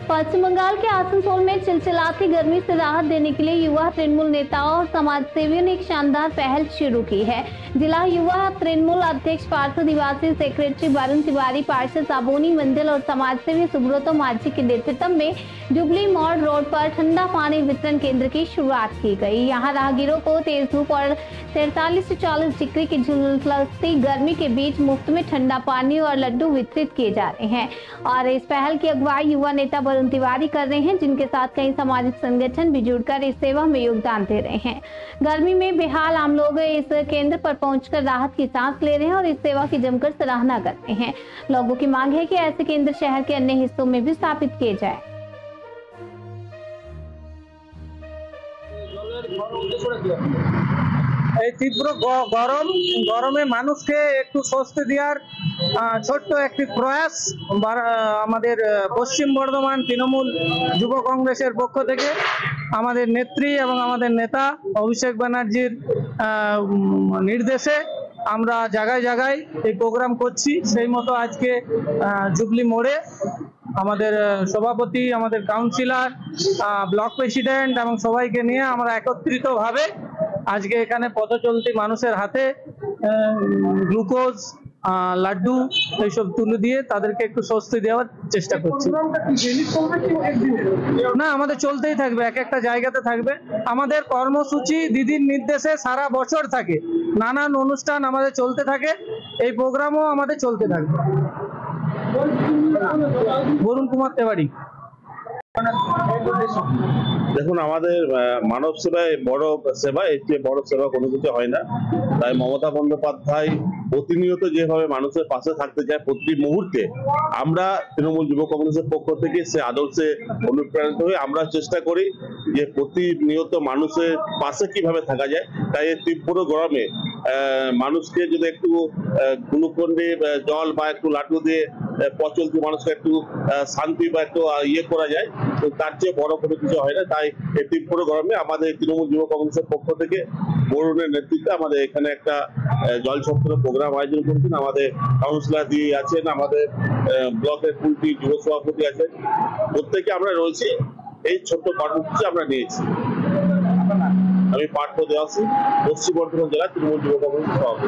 पश्चिम बंगाल के आसनसोल में चिलचिलाती गर्मी से राहत देने के लिए युवा तृणमूल नेताओं और समाज सेवियों ने एक शानदार पहल शुरू की है। जिला युवा तृणमूल अध्यक्ष पार्थ दिवासी, सेक्रेटरी वरुण तिवारी, पार्षद साबोनी मंडल और समाज सेवी सुब्रतो माझी के नेतृत्व में जुबली मोड़ रोड पर ठंडा पानी वितरण केंद्र की शुरुआत की गई। यहाँ राहगीरों को तेज धूप और 43 से 40 डिग्री की झुलसती गर्मी के बीच मुफ्त में ठंडा पानी और लड्डू वितरित किए जा रहे हैं और इस पहल की अगुवाई युवा नेता वरुण तिवारी कर रहे हैं, जिनके साथ कई सामाजिक संगठन भी जुड़कर इस सेवा में योगदान दे रहे हैं। गर्मी में बेहाल आम लोग इस केंद्र पर पहुंचकर राहत की सांस ले रहे हैं और इस सेवा की जमकर सराहना कर रहे हैं। लोगों की मांग है कि ऐसे केंद्र शहर के अन्य हिस्सों में भी स्थापित किए जाए। तीव्र गरमे मानुष के एक स्वस्ति दियार छोट्ट एक प्रयास पश्चिम बर्धमान तृणमूल युव कांग्रेसের पक्ष থেকে আমাদের নেত্রী এবং আমাদের নেতা অভিষেক ব্যানার্জির নির্দেশে আমরা জায়গায় জায়গায় এই প্রোগ্রাম করছি। সেই মতো আজকে জুবলি মোড়ে আমাদের সভাপতি, আমাদের কাউন্সিলর, ব্লক প্রেসিডেন্ট এবং সবাইকে নিয়ে আমরা একত্রিতভাবে আজকে এখানে পথচলতি মানুষের হাতে গ্লুকোজ, লাড্ডু এইসব তুলে দিয়ে তাদেরকে একটু স্বস্তি দেওয়ার চেষ্টা করছি। না, আমাদের চলতেই থাকবে, এক একটা জায়গাতে থাকবে। আমাদের কর্মসূচি দিদির নির্দেশে সারা বছর থাকে, নানান অনুষ্ঠান আমাদের চলতে থাকে, এই প্রোগ্রামও আমাদের চলতে থাকবে। বরুণ কুমার তেওয়ারি। দেখুন, আমাদের মানব সেবায় বড় সেবা, এর চেয়ে বড় সেবা কোনো কিছু হয় না। তাই মমতা বন্দ্যোপাধ্যায় প্রতিনিয়ত যেভাবে মানুষের পাশে থাকতে চায় প্রতি মুহূর্তে, আমরা তৃণমূল যুব কংগ্রেসের পক্ষ থেকে সে আদর্শে অনুপ্রাণিত হয়ে আমরা চেষ্টা করি যে প্রতিনিয়ত মানুষের পাশে কিভাবে থাকা যায়। তাই এই তীব্র গরমে মানুষকে যদি একটু গ্লুকোন দিয়ে জল বা একটু লাড্ডু দিয়ে পচলতি মানুষকে একটু শান্তি বা একটু ইয়ে করা যায়, তো তার চেয়ে বড় কোনো কিছু হয় না। তাই এই তীব্র গরমে আমাদের তৃণমূল যুব কংগ্রেসের পক্ষ থেকে বরুণের নেতৃত্বে আমাদের এখানে একটা জল ছত্র প্রোগ্রাম আয়োজন করছেন। আমাদের কাউন্সিলর দিয়ে আছেন, আমাদের ব্লকের কুলটি যুব সভাপতি আছেন, প্রত্যেকে আমরা রয়েছি। এই ছোট্ট কর্মসূচি আমরা নিয়েছি। আমি পার্থ দেওয়াসী, পশ্চিম বর্ধমান জেলা তৃণমূল যুব কংগ্রেসের সভাপতি।